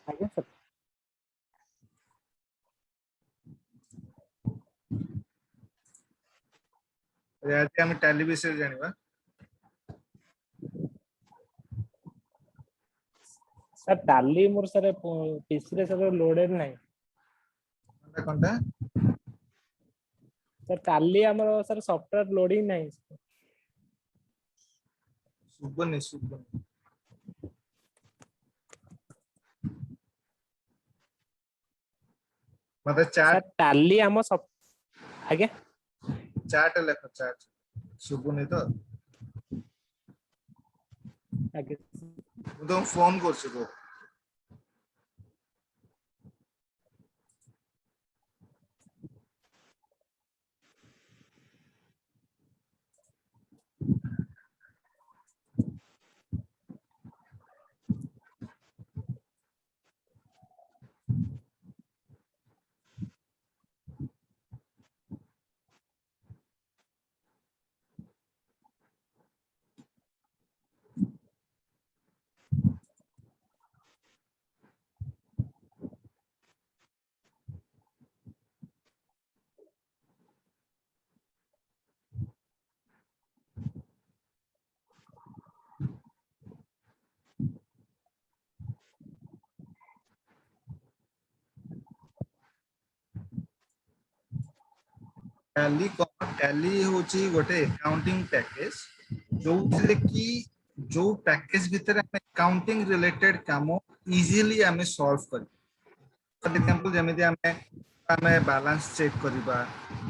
आगे सर आज हम टैली विषय जानिबा सर टाली मोर सर पीसी रे सर लोडेड नाही कोनटा सर टाली हमर सर सॉफ्टवेयर लोडिंग नाही सुबनी मते सर चार्ट टाली हम सब आगे चार्ट लेख चार्ट सुबनी तो आगे तुम फोन करछु तो टैली होची गोटे अकाउंटिंग पैकेज जो कि जो पैकेज भीतर हमें अकाउंटिंग रिलेटेड काम इजीली हमें सॉल्व कर फॉर एग्जांपल जेमिति हमें हमें बैलेंस चेक करबा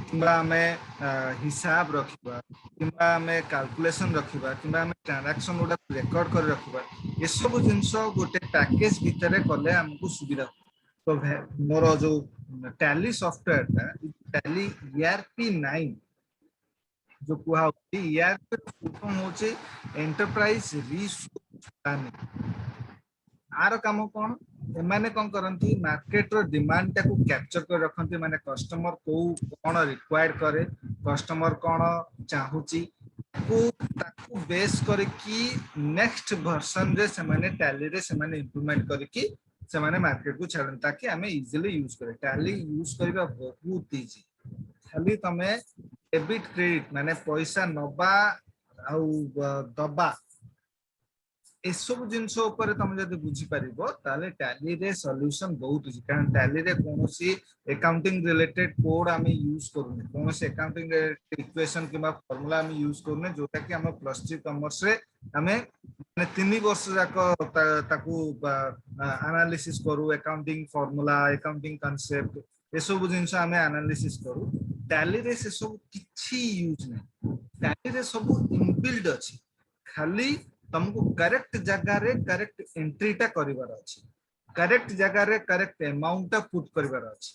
किंबा हमें हिसाब रखिबा किंबा हमें कैलकुलेशन रखिबा किंबा हमें ट्रांजैक्शन गुडा रिकॉर्ड कर रखिबा ये सब जिंस गोटे पैकेज भीतर कले हमको सुविधा तो मोर जो टैली सॉफ्टवेयर टैली ईआरपी 9 जो कुहा ईआरपी फुल होचे एंटरप्राइज रिसोर्स प्लानिंग आर काम कौन एमाने कौन करंती मार्केट रो डिमांड टाको कैप्चर कर रखंती माने कस्टमर को कौन रिक्वायर्ड करे कस्टमर कौन चाहूची को ताको बेस करे कि नेक्स्ट वर्जन रे से माने टैली रे से माने इंप्लीमेंट करे कि से माने मार्केट को छाड़न ताकि हमें इजीली यूज करे टैली यूज करबा बहुत इजी खाली तमे डेबिट क्रेडिट माने पैसा नबा आउ दबा ए सब जिंस ऊपर तुम जब बुझी पारिबो ताले टैली रे सॉल्यूशन बहुत अछि कारण टैली रे कोनोसी अकाउंटिंग रिलेटेड कोड आमे यूज करूने कोनोसी अकाउंटिंग इक्वेशन किबा फार्मूला आमे यूज करूने जोटा कि हम प्लस 3 कॉमर्स रे हमें माने 3 वर्ष जाको ताकू एनालिसिस करू अकाउंटिंग फार्मूला अकाउंटिंग कांसेप्ट ए सब जिंस आमे एनालिसिस करू टैली रे से सब किछि यूज नै टैली रे सब इनबिल्ड अछि खाली तुमको करेक्ट जगह रे करेक्ट एंट्री टा करिवार अछि करेक्ट जगह रे करेक्ट अमाउंट टा पुट करिवार अछि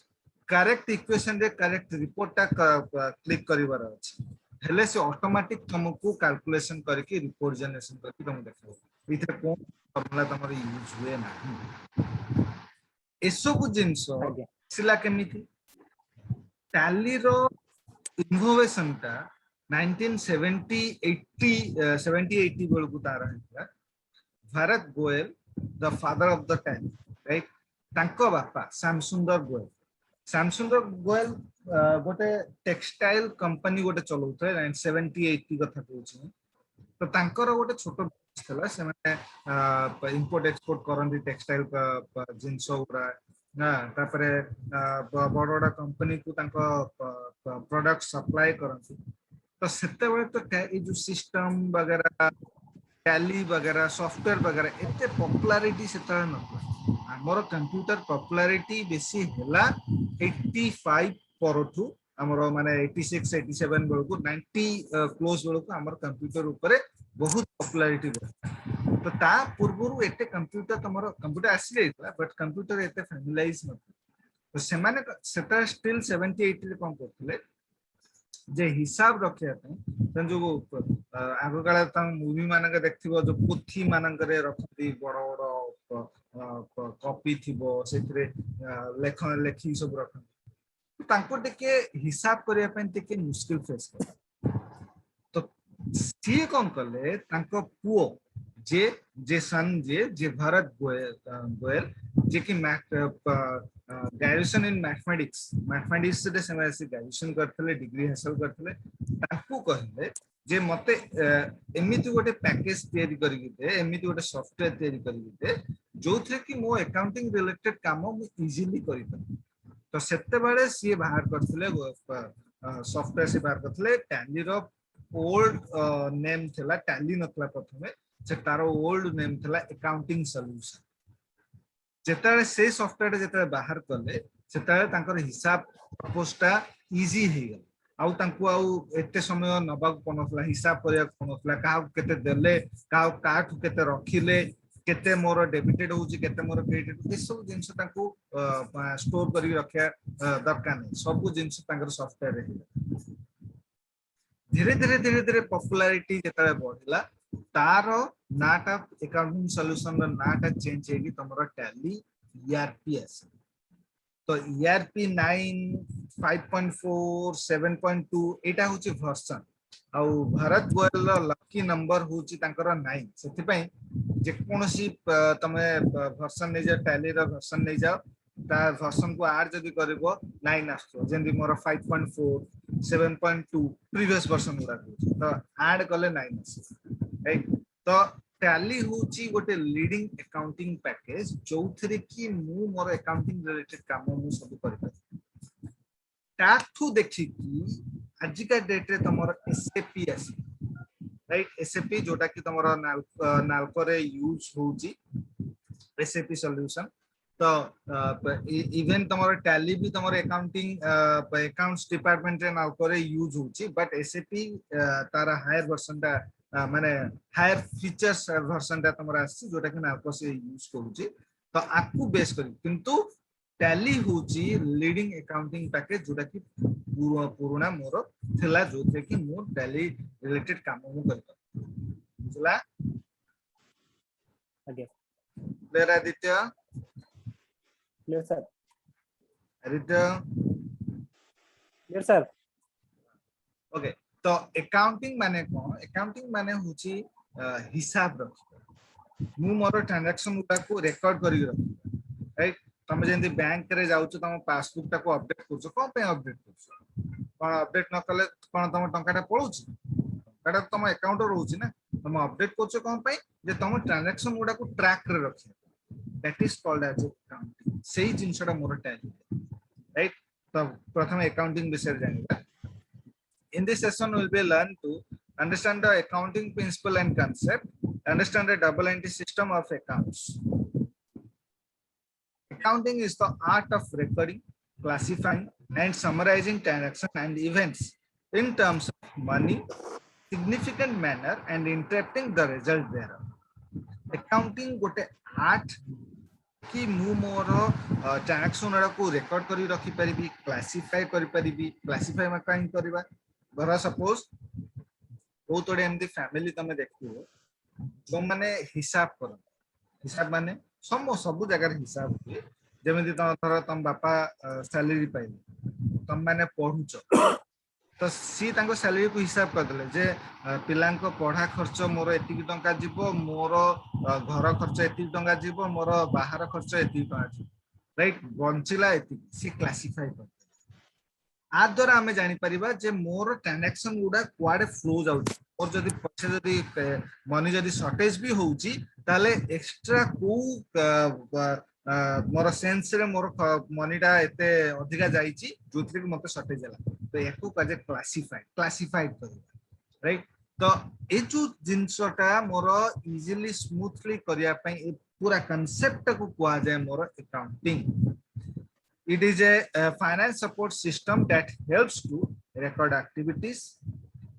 करेक्ट इक्वेशन रे करेक्ट रिपोर्ट टा क्लिक करिवार अछि हेले से ऑटोमेटिक तुमको कैलकुलेशन करके रिपोर्ट जनरेशन करके तुम देखो इथे कोन फार्मूला तमर यूज हुए ना एसबु जिंस आगे सिला केमिति टैली रो इनोवेशन टा 1970 80 70 80 बेलू तार है Bharat Goyal the father of the tally right तांको बापा श्यामसुंदर गोयल श्यामसुंदर गोयल गोटे टेक्सटाइल कंपनी गोटे चलाउथे 70 80 कथा कहूँ तो तांकर गोटे छोट थला से माने इंपोर्ट एक्सपोर्ट करंती टेक्सटाइल जिंस गुरा ना तापरे बड़ बड़ कंपनी को तांको प्रोडक्ट सप्लाई करंती तो सेते बेले तो ये जो सिस्टम वगैरह टैली वगैरह सॉफ्टवेयर वगैरह एते पॉपुलैरिटी सेते न हमर कंप्यूटर पॉपुलैरिटी बेसी हैला 85 परठू हमर माने 86 87 बेल को 90 क्लोज बेल को हमर कंप्यूटर ऊपर बहुत पॉपुलैरिटी तो ता पूर्वरु एते कंप्यूटर तमरो कंप्यूटर आसी जाइतला बट कंप्यूटर एते फैमिलाइज न तो सेमाने सेता स्टिल 70 80 रे कोन करथले जे हिसाब रखिया जो आग काल मूवी मानक देखिबो जो पोथी मानक रे रखती बड़ बड़ कॉपी थिबो सेथरे लेखन लेखी सब रखती तांको टिके हिसाब करिया पन टिके मुश्किल फेस कर तो सी कोन कले तांको पुओ जे जे सन जे जे भारत गोयल जे कि ग्रेजुएशन इन मैथमेटिक्स रे से ग्रेजुएशन करथले डिग्री हासिल करथले ताकू कहले जे मते एमिति गोटे पैकेज तयारी करिक दे एमिति गोटे सॉफ्टवेयर तयारी करिक दे जोथरे कि मो अकाउंटिंग रिलेटेड काम मु इजीली करि पारे तो सेते बेले सी बाहर करथले सॉफ्टवेयर से बाहर करथले टैली रो ओल्ड नेम थिला टैली नथला प्रथमे से तारो ओल्ड नेम थिला अकाउंटिंग सॉल्यूशन जेताले से सॉफ्टवेयर जेताले बाहर करले सेताले तांकर हिसाब प्रपोजटा इजी हे गेल आउ तांको आउ एते समय नबाक पनथला हिसाब करिया पनथला का केते देले का काठ केते रखिले केते मोर डेबिटेड होउची केते मोर क्रेडिट ए सब जिंस तांको स्टोर करी रखिया दरकार नै सब जिंस तांकर सॉफ्टवेयर रे धीरे धीरे पॉपुलैरिटी जेताले बढ़िला तारो नाटा अकाउंटिंग सॉल्यूशन रो नाटा चेंज हेगी तमरो टैली ईआरपीएस तो ईआरपी 9 5.4 7.2 एटा होची वर्जन आउ भारत गोयल रो लकी नंबर होची तांकर 9 सेति पई जे कोनोसी तमे वर्जन नै जा टैली रो वर्जन नै जाओ ता वर्जन को ऐड जदी करबो 9 आस्तो जेंदी मोर 5.4 7.2 प्रीवियस वर्जन उडा तो ऐड कले 9 आसी राइट तो टैली होची गोटे लीडिंग अकाउंटिंग पैकेज जोथरे कि मु मोर अकाउंटिंग रिलेटेड काम मु सब करि ताथु देखि कि आजिका डेट रे तमर एसएपी आसी राइट एसएपी जोटा कि तमर नालको रे यूज होची एसएपी सॉल्यूशन तो इवन तमर टैली भी तमर अकाउंटिंग अकाउंट्स डिपार्टमेंट रे नालको रे यूज होची बट एसएपी तारा हायर वर्जन दा माने हायर फीचर्स वर्जन दा तमरा आसी जोटा कि नालको से यूज करूची तो आकु बेस करी किंतु टैली होची लीडिंग अकाउंटिंग पैकेज जोटा कि पुराना मोर थिला जोथे कि मोर टैली रिलेटेड काम मु करता बुझला आगे clear Aditya clear sir Aditya clear sir okay तो अकाउंटिंग माने होची हिसाब रख मु मोर ट्रांजैक्शन उटा को रिकॉर्ड करी रख राइट तमे जेंदी बैंक रे जाउछ तम पासबुक टा को अपडेट करछ कोन पे अपडेट करछ कोन अपडेट न कले कोन तम टंकाटा पळुछ टाटा तम अकाउंट रहउछ ना तम अपडेट करछ कोन पे जे तम ट्रांजैक्शन उटा को ट्रैक रे रख that is called as accounting सेही जिंसटा मोर टैली राइट तो प्रथम अकाउंटिंग विषय जानिबा in this session will be learn to understand the accounting principle and concept, understand the double entry system of accounts. Accounting is the art of recording, classifying and summarizing transactions and events in terms of money, significant manner and interpreting the result thereof. Accounting gote art कि मु मोर transaction को record करी रखि परिबी classify करि परिबी classify मा Kine करबा धरा suppose बहुत बड़े एमदी फैमिली तमे देखियो जो माने हिसाब माने सब जगह हिसाब हुए जेमिति तम बापा सैलरी पाइले तम माने पढुच तो सी तांको सैलरी को हिसाब कर देले जे पिलांको पढ़ा खर्च मोर एतिकी टंका जीवो मोर घर खर्च एतिकी टंका जीवो मोर बाहर खर्च एतिकी टंका जीवो राइट बंचिला एतिकी सी क्लासिफाई कर आ द्वारा आमे जानि परिबा जे मोर ट्रांजैक्शन गुडा कुआडे फ्लो जाउची और जदी पछे जदी मनी जदी शॉर्टेज भी होउची ताले एक्स्ट्रा को मोर सेंस रे मोर मनीटा एते अधिका जाईची जोथि कि मते शॉर्टेज हला तो एको काजे क्लासिफाइड कर राइट तो ए जो जिंसटा मोर इजीली स्मूथली करिया पई ए पूरा कांसेप्ट को कुआ जाय मोर accounting. It is a finance support system that helps to record activities,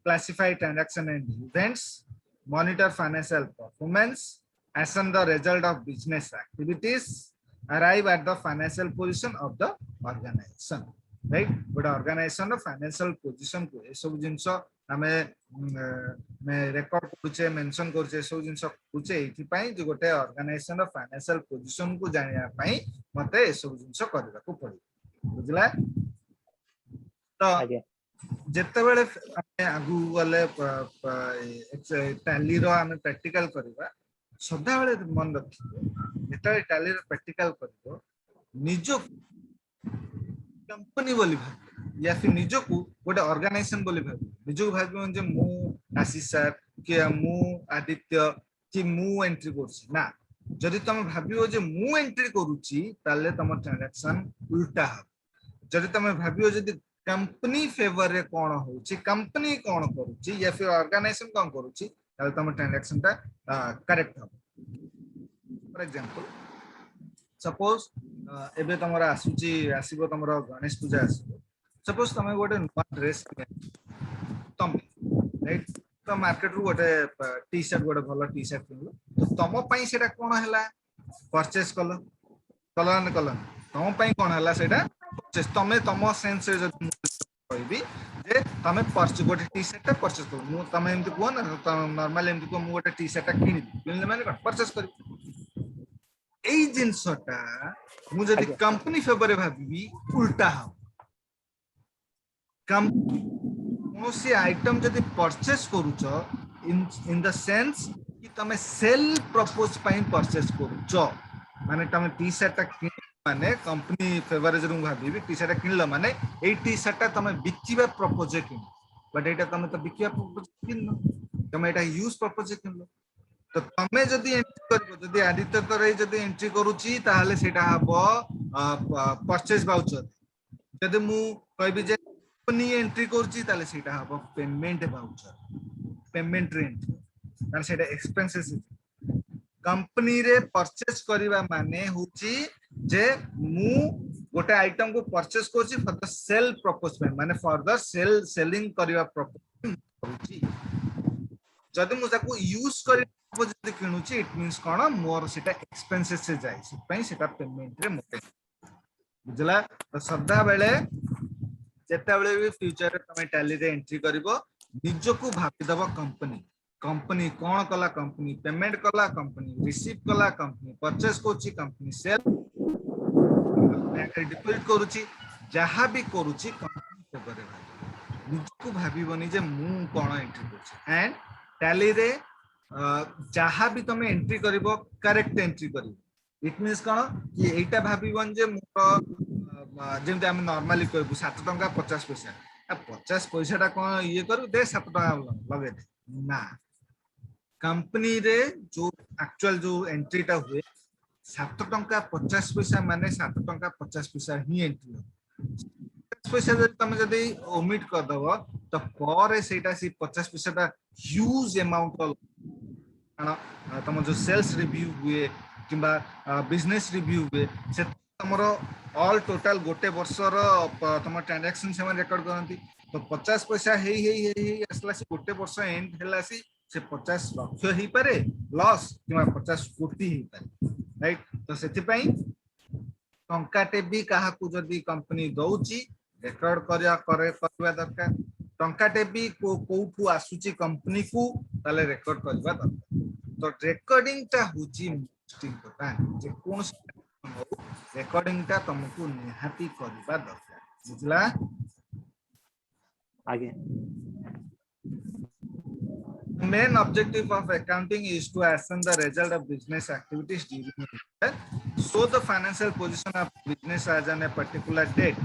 classify transaction and events, monitor financial performance, ascertain the result of business activities, arrive at the financial position of the organization. Right? But organization of financial position को ये सब जिंस हमें record Kuche mention Kuche सब जिंस कुचे इति पाई जो गोटे organization of financial position को जानिया पाई मते ये सब जिंस करबा को पड़ी बुझला तो जत्ते बेले हमें आगु वाले टैली रो हमें प्रैक्टिकल करबा सदा बेले मन रखिबो जेटा टैली रे प्रैक्टिकल करबो निजो कंपनी बोली भाब या फिर निजो को गोटे ऑर्गेनाइजेशन बोली भाब निजो भाबिबो जे मु आशीष सर कि मु आदित्य कि मु एंट्री करछि ना जदि तुम भाबिबो जे मु एंट्री करूछि ताले तुम ट्रांजैक्शन उल्टा हो जदि तुम भाबिबो जदि कंपनी फेवर रे कोन होछि कंपनी कोन करूछि या फिर ऑर्गेनाइजेशन कोन करूछि ताले तुम ट्रांजैक्शन ता करेक्ट हो फॉर एग्जांपल सपोज एबे तमरा आसुची आसीबो तमरा गणेश पूजा आसीबो सपोज तमे गोटे नुवा ड्रेस तम राइट तो मार्केट रु गोटे टी शर्ट गोटे भलो टी शर्ट किनलो तो तम पई सेटा कोन हैला परचेस कलो कलन कलन तम पई कोन हैला सेटा परचेस तमे तम सेंस रे जदि कहबी जे तमे परचेस गोटे टी शर्ट परचेस करो मु तमे एमति को ना नॉर्मल एमति को मु गोटे टी शर्ट किनिले माने परचेस करी এই জিনিসটা মু যদি कंपनी फेवर रे भाबी उल्टा हो कौनसी आइटम जदि परचेस करूछ इन द सेंस कि तमे सेल प्रपोज पई परचेस करूछ माने तमे टी शर्ट माने कंपनी फेवर रे भाबी टी शर्ट किनलो माने ए टी शर्ट तमे बिकिबा प्रपोज किन बट एटा तमे तो बिकिबा प्रपोज किन तमे एटा यूज प्रपोज किनलो तो तमे जदि एंट्री करबो जदि आदित्य तरे जदि एंट्री करूची ताहाले सेटा हबो परचेस वाउचर जदि मु कहबी जे कंपनी एंट्री करूची ताहाले सेटा हबो पेमेंट वाउचर पेमेंट रेंट कारण सेटा एक्सपेंसेस कंपनी रे परचेस करबा माने होची जे मु गोटे आइटम को परचेस करूची फॉर द सेल पर्पस माने फॉर द सेलिंग करबा पर्पस करूची जदि मु ताको यूज करी जदि किणुची इट मींस कोन मोर सेटा एक्सपेंसेस से जाय से पई सेटा पेमेंट रे मोटे बुझला तो सदा बेले जेता बेले भी फ्यूचर रे तमे टैली रे एंट्री करिवो निजो को भाबी दबो कंपनी कंपनी कोन कला कंपनी पेमेंट कला कंपनी रिसीव कला कंपनी परचेस कोची कंपनी सेल बैंक डिपॉजिट करूची जहां भी करूची कंपनी के करे निजो को भाबीबनी जे मु कोन एंट्री करछि एंड टैली रे जहां भी तमे एंट्री करिवो करेक्ट एंट्री करिवो इट मींस कोन कि एटा भाबीबन जे मोर जेमते हम नॉर्मली कहबो 7 टंका 50 पैसा 50 पैसा टा कोन ये करू दे 7 टंका लगे दे ना कंपनी रे जो एक्चुअल जो एंट्री टा हुए 7 टंका 50 पैसा माने 7 टंका 50 पैसा ही एंट्री 50 पैसा जब तमे जदी ओमिट कर दबो तो पर सेटा सी 50 पैसा टा ह्यूज अमाउंट तुम जो सेल्स रिव्यू हुए किंबा बिजनेस रिव्यू हुए से तुमरो ऑल टोटल गोटे वर्षर तुम ट्रांजैक्शन से रेकॉर्ड करंती तो 50 पैसा हे असला से गोटे वर्ष एंड हेला से 50 लाख ही पारे लॉस किंबा 50 कोटी ही पारे राइट तो सेति पई टंकाटे भी काहा को जदी कंपनी दउची रेकॉर्ड करबा दरकार टंकाटे भी कोठू आसुची कंपनी को ताले रेकॉर्ड करबा दरकार तो रेकॉर्डिंग ता होची मोस्ट इंपोर्टेंट जे कोन रेकॉर्डिंग ता तुमको निहाती करबा दरकार बुझला आगे main objective of accounting is to ascertain the result of business activities during the year. So the financial position of business as on a particular date.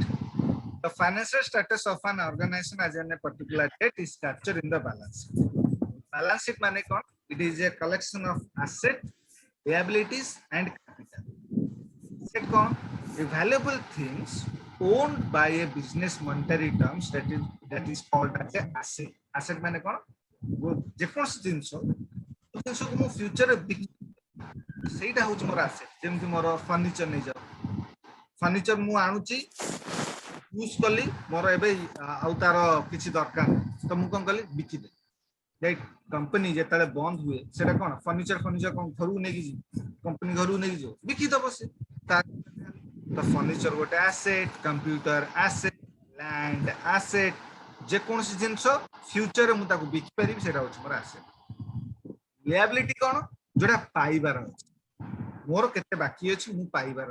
The financial status of an organization as on a particular date is captured in the balance sheet. Balance sheet means what? It is a collection of assets, liabilities, and capital. Second, the valuable things owned by a business monetary terms that is called as an asset. Asset means what? जेकोस जिंसो जिंसो को future सेटा होच मोर asset जेमति मोर furniture नै जाओ furniture मु आनुची use करली मोर एबे आउ तार किछि दरकार तो मु कोन करली बिकि दे राइट कंपनी जेताले बंद हुए सेटा कोन फर्नीचर कोन घरु नै कि कंपनी घरु नै जो बिकि दबो से तो फर्नीचर गोटे asset computer asset land asset जे कोन सी जिंसो फ्यूचर मु ताको बिकि परिबी सेटा होछ मोर एसेट लिएबिलिटी कोन जोडा पाइबार मोर केते बाकी अछि मु पाइबार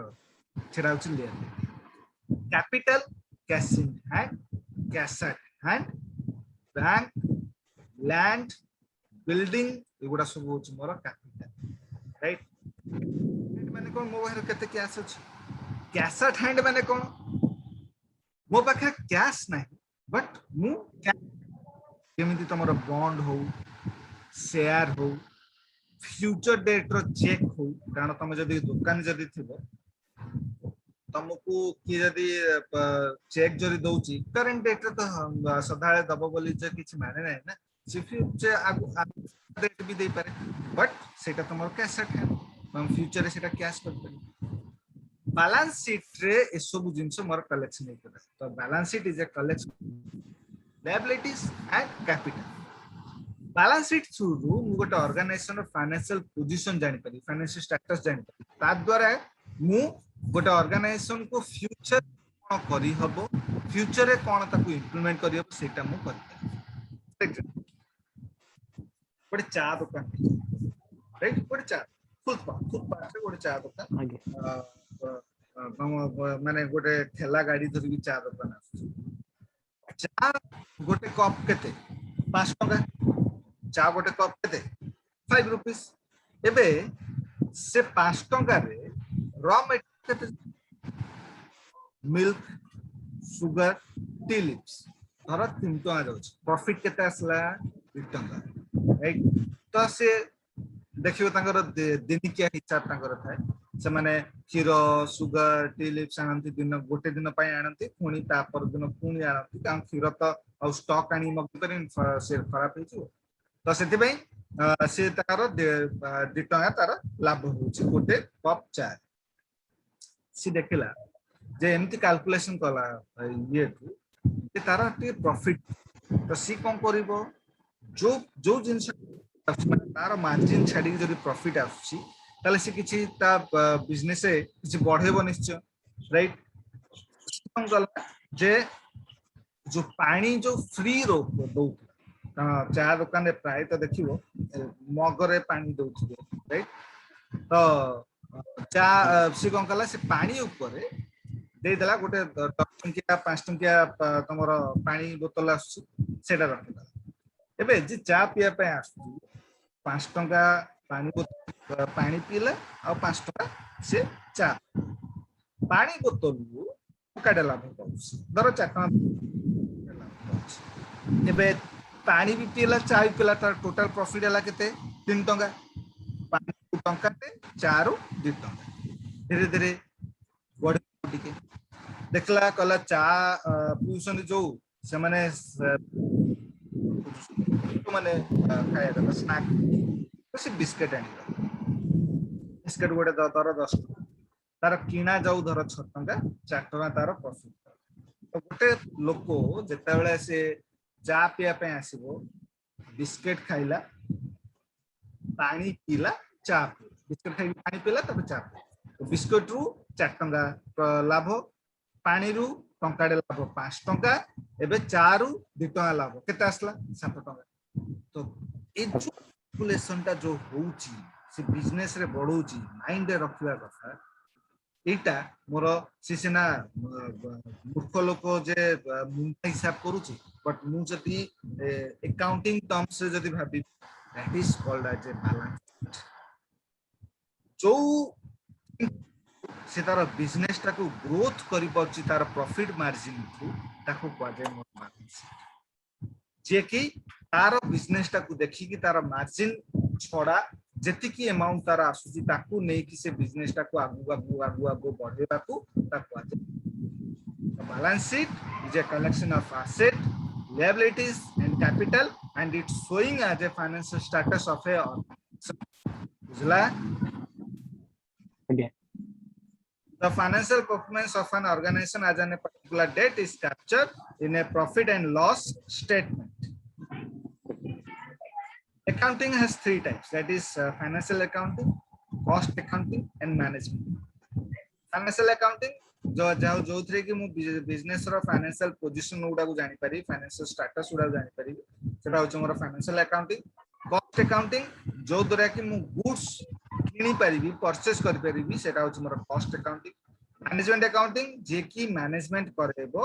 सेटा होछ liability capital cash in hand cash at hand bank land building एगुडा सब होछ मोर कैपिटल राइट माने कोन मो बाहर केते कैश अछि कैश एट हैंड माने कोन मो पाखे कैश नाही बट मु केमिति तमरो बॉन्ड हो शेयर हो फ्यूचर डेट रो चेक हो कारण तुम जदि दुकान जदि थिबो तुमको कि जदि चेक जदि दउची करंट डेट रे तो सदाळे दबो बोली जे किछ माने नै ना फ्यूचर आगु डेट भी दे पारे बट सेटा तुमरो कैश एट हैंड हम फ्यूचर रे सेटा कैश कर पारे बैलेंस शीट रे ए सब जिंस मोर कलेक्शन हे तो balance sheet is a collection liabilities and capital balance sheet through मु गोटे ऑर्गेनाइजेशन रो फाइनेंशियल पोजीशन जानि पारी फाइनेंशियल स्टेटस जानि पारी ता द्वारा मु गोटे ऑर्गेनाइजेशन को फ्यूचर कोन करी हबो फ्यूचर रे कोन ताकू इंप्लीमेंट करी हबो सेटा मु करी गोटे चा दुकान राइट गोटे चा फुटपाथ रे गोटे चा दुकान माने गोटे ठेला गाड़ी धरि चा दुकान चा गोटे कप केते 5 टका चा गोटे कप केते 5 रुपीस एबे से 5 टका रे रॉ मटेरियल केते मिल्क सुगर टी लिप्स धर 3 टका जाउछ प्रॉफिट केते आसला 2 टका राइट तो से देखियो तांकर दिनिकिया हिसाब तांकर थाए से माने क्षीर सुगर टी लिप्स आनंती दिन गोटे दिन पय आनंती पुनी ता पर दिन पुनी आनंती काम क्षीर तो आ स्टॉक आनी मग करिन से खराब हे छु तो सेति पय से तार 2 टका तार लाभ होछि गोटे कप चा सी देखिला जे एमती कैलकुलेशन कला ये जे तार टी प्रॉफिट तो सी कोन करिवो जो जिंस तार मार्जिन छाडी जदी प्रॉफिट आछि ताले से किछि ता बिजनेस से किछि बढ़ेबो निश्चय राइट जे जो पानी जो फ्री रो दो चा दुकान रे प्राय तो देखिबो मग रे पानी दउछि राइट तो चा से कोन कला से पानी ऊपर दे देला गोटे 10 टंकिया 5 टंकिया तमरो पानी बोतल आछि सेटा रखिला एबे जे चा पिया पे आछि 5 टंका पानी बोतल पानी पीला आ 5 टका से चा पानी बोतल काडे लाभ पाउछ धर 4 टका एबे पानी भी पीला चा भी पीला तार टोटल प्रॉफिट हला केते 3 टका पानी 2 टका ते चारो 2 टका धीरे धीरे बढी के देखला कला चा पिउसन जो से माने माने खाया था स्नैक से बिस्किट आनी बिस्किट गोटे दर 10 टका तार किना जाऊ धर 6 टका 4 टका तार प्रॉफिट तो गोटे लोको जेता बेले से चा पिया पे आसीबो बिस्किट खाइला पानी पीला चा बिस्किट खाइ पानी पीला तब चा तो बिस्किट रु 4 टका लाभ पानी रु टंकाडे लाभ 5 टका एबे चा रु 2 टका लाभ केते आसला 7 टका तो ए जो कैलकुलेशन ता जो होउची से बिजनेस रे बढ़ौची माइंड रे रखिया कथा एटा मोर सिसिना मूर्ख लोक जे मुंडा हिसाब करूची बट मु जति अकाउंटिंग टर्म्स से जति भाबी that is called as a balance जो से तार बिजनेस टा को ग्रोथ करि परची तार प्रॉफिट मार्जिन थ्रू ताको क्वाजे मोर बैलेंस जे कि तार बिजनेस टा को देखि कि तार मार्जिन छोड़ा जेति की अमाउंट तार आसुची ताकू नै कि से बिजनेस टा को आगु बढ़ेबा को ताको आजे balance sheet is a collection of asset liabilities and capital and it's showing as a financial status of a बुझला okay the financial performance of an organization as on a particular date is captured in a profit and loss statement. Accounting has 3 types, that is financial accounting, cost accounting and management. Financial accounting जो थ्रे कि मु business रो financial position उडा को जानि पारी financial status उडा जानि पारी सेटा होछ मोर फाइनेंशियल अकाउंटिंग कॉस्ट अकाउंटिंग जो द्वारा कि मु गुड्स किनी पारिबी परचेस करि पारिबी सेटा होछ मोर कॉस्ट अकाउंटिंग मैनेजमेंट अकाउंटिंग जे कि मैनेजमेंट करेबो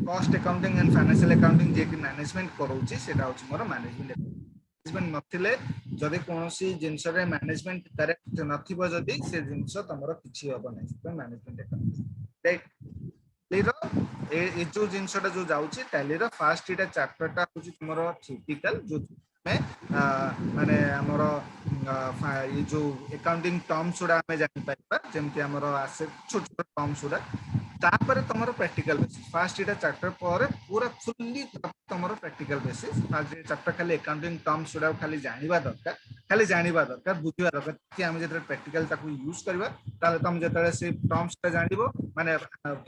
cost accounting and financial accounting जे कि मैनेजमेंट करोची सेटा होछ मोर मैनेजमेंट नथिले जदि कोनोसी जिंस रे मैनेजमेंट करेक्ट नथिबो जदि से जिंस तमरो किछि होबो नै से मैनेजमेंट अकाउंट राइट लीरो ए जो जिंसटा जो जाउची टैली रो फर्स्ट इटा चैप्टरटा होची तुमरो टिपिकल जो में माने हमरो ये जो अकाउंटिंग टर्म्स उडा हमें जानि पाइबा जेमति हमरो एसेट छोट छोट टर्म्स उडा तापर तमरो प्रैक्टिकल बेसिस फर्स्ट इटा चैप्टर पर पूरा फुल्ली तमरो प्रैक्टिकल बेसिस फर्स्ट चैप्टर खाली अकाउंटिंग टर्म्स उडा खाली जानिबा दरकार बुझिबा दरकार कि हम जेते प्रैक्टिकल ताकू यूज करबा ताले तुम जेते से टर्म्स ता जानिबो माने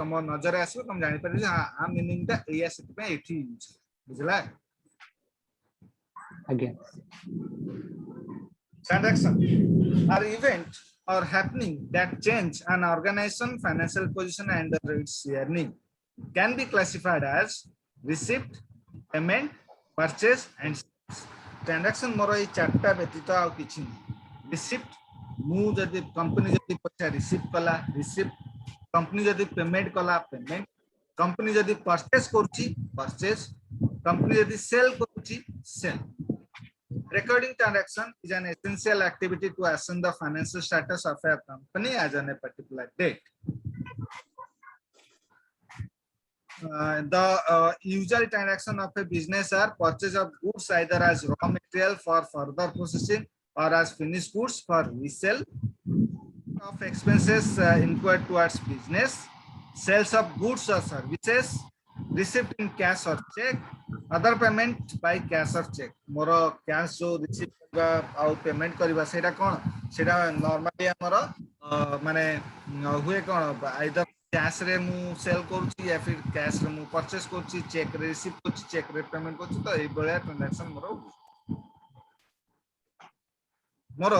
तुम नजर आसीबो तुम जानि पारे आ मीनिंग ता एया सेति पे एठी यूज बुझला again transaction are event or happening that change an organization financial position and its earning can be classified as receipt payment purchase and sales. Transaction मोर ए चारटा व्यतीत आ किछि receipt मु जदि कंपनी जदि पैसा रिसीव कला रिसीप्ट कंपनी जदि payment कला payment company जदि परचेस करछि परचेस कंपनी जदि सेल करछि cell. Recording transaction is an essential activity to ascertain the financial status of a company as on a particular date. The usual transaction of a business are purchase of goods either as raw material for further processing or as finished goods for resale, of expenses incurred towards business, sales of goods or services, receipt in cash or check, other payment by cash or check. More cash जो receive करबा आउ payment करबा सेटा कोन सेटा normally हमरो माने हुए कोन either cash रे मु सेल करछि या फिर कैश रे मु परचेस करछि चेक रे रिसीव करछि चेक रे पेमेंट करछि तो ए बळा ट्रांजैक्शन मोर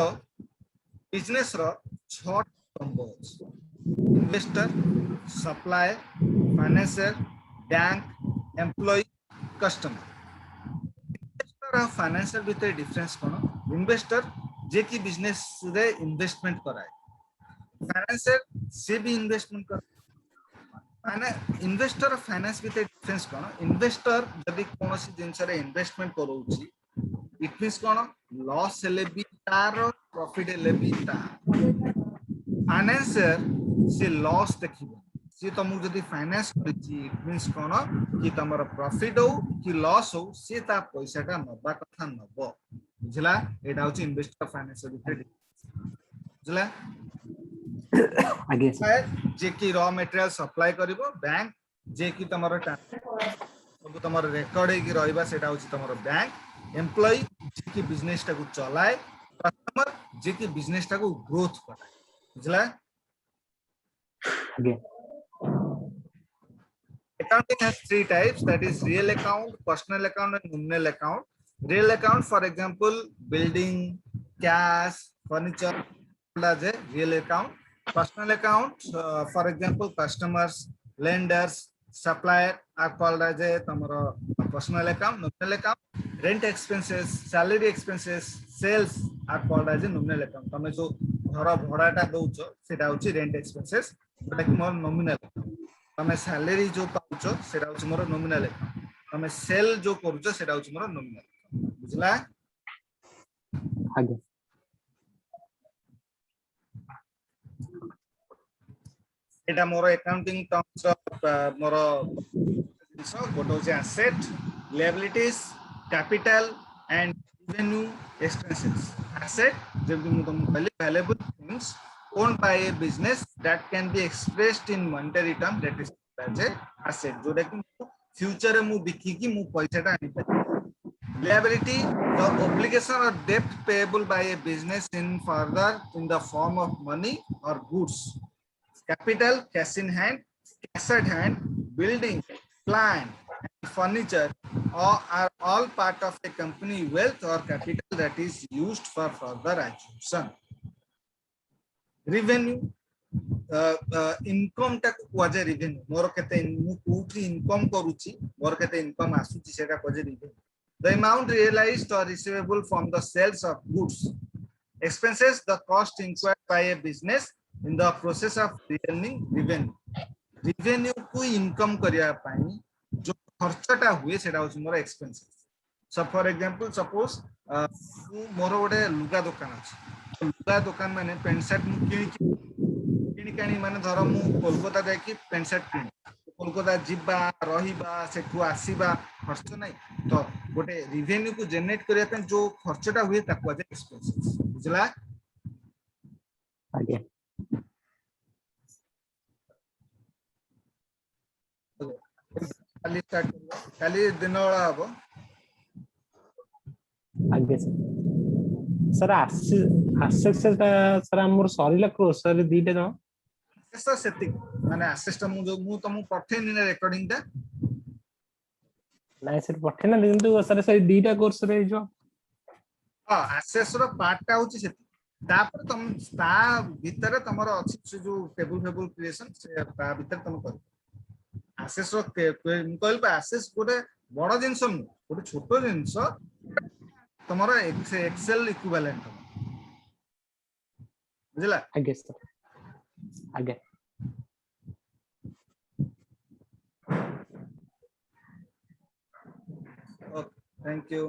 बिजनेस रो 6 स्तंभ अछि investor supplier financer bank employee customer. Investor और फाइनेंसर भीतर डिफरेंस कोन इन्वेस्टर जे की बिजनेस रे इन्वेस्टमेंट कराए फाइनेंसर से भी इन्वेस्टमेंट कर माने इन्वेस्टर और फाइनेंस भीतर डिफरेंस कोन इन्वेस्टर जदी कोनोसी जिंस रे इन्वेस्टमेंट करूची इट मींस कोन लॉस हेले भी तार प्रॉफिट हेले भी तार फाइनेंसर से लॉस देखिबो सी तुमको जदी फाइनेंस करछि इट मींस कोन कि तमरो प्रॉफिट हो कि लॉस हो से ता पैसाटा नबा कथा नबो बुझला एटा होछि इन्वेस्टर फाइनेंसर भीतर बुझला आगे जे की रॉ मटेरियल सप्लाई करिवो बैंक जे की तमरो सब तमरो रेकॉर्ड हे की रहइबा सेटा होछि तमरो बैंक एम्प्लॉय जे की बिजनेस टा को चलाए कस्टमर जे की बिजनेस टा को ग्रोथ कराए बुझला आगे Accounting has 3 types, that is real account, personal account and nominal account. Real account, for example, building, cash, furniture, as a real account. Personal account, for example, customers, lenders, supplier are called as a personal account. Nominal account, rent expenses, salary expenses, sales are called as a nominal account. तमे जो घर भड़ाटा दउचो सेटा होची rent expenses, जोटा कि मोर nominal account. तमे salary जो पाउचो सेटा होची मोर नॉमिनल अकाउंट तमे सेल जो करूचो सेटा होची मोर नॉमिनल बुझला आगे एटा मोर अकाउंटिंग टर्म्स मोर सो गोटो जे asset liabilities capital and revenue expenses asset जेम कि मु तुम कहले valuable things owned by a business that can be expressed in monetary term that is as a asset जोटा कि फ्यूचर रे मु बिकी की मु पैसाटा आनी पाए liability the obligation or debt payable by a business in further in the form of money or goods capital cash in hand cash at hand building plant and furniture are all part of a company wealth or capital that is used for further acquisition revenue income टा cosy revenue मोर केते मु कोठी income करूची मोर केते income आसुची सेटा कोजे revenue the amount realised और receivable from the sales of goods expenses the cost incurred by a business in the process of earning revenue revenue को इनकम करिया पाई जो खर्चटा हुए सेटा होची मोर expenses So for example, suppose मोर गोटे लुगा दुकान अच्छे लुगा दुकान माने पेंट शर्ट किणी माने धर मु कोलकाता जाकि पेंट शर्ट किणी कोलकाता जिबा रहिबा सेठु आसीबा खर्च नाही तो गोटे रिवेन्यू को जनरेट करिया पे जो खर्चटा हुए ताको आजे एक्सपेंसेस बुझला आगे काली स्टार्ट काली दिन वाला हबो आगे सर आसे सर हमर सरीला क्रोसर दीटे जमा एसो सेटिक माने असिस्ट मु तुमको पठेनी ना रेकॉर्डिंग टा नाइ सर पठे ना किंतु सर से दीटा कोर्स रे जो हां एक्सेस रो पार्ट टा होची सेति तापर तुम ता भीतर तमरो अछि से जो टेबल क्रिएशन से ता भीतर तुम कर एक्सेस रो कहल बा एक्सेस गोटे बड़ जिंस नु गोटे छोटो जिंस तमरो एक्सेल इक्विवेलेंट बुझला आगे सर आगे ओके थैंक यू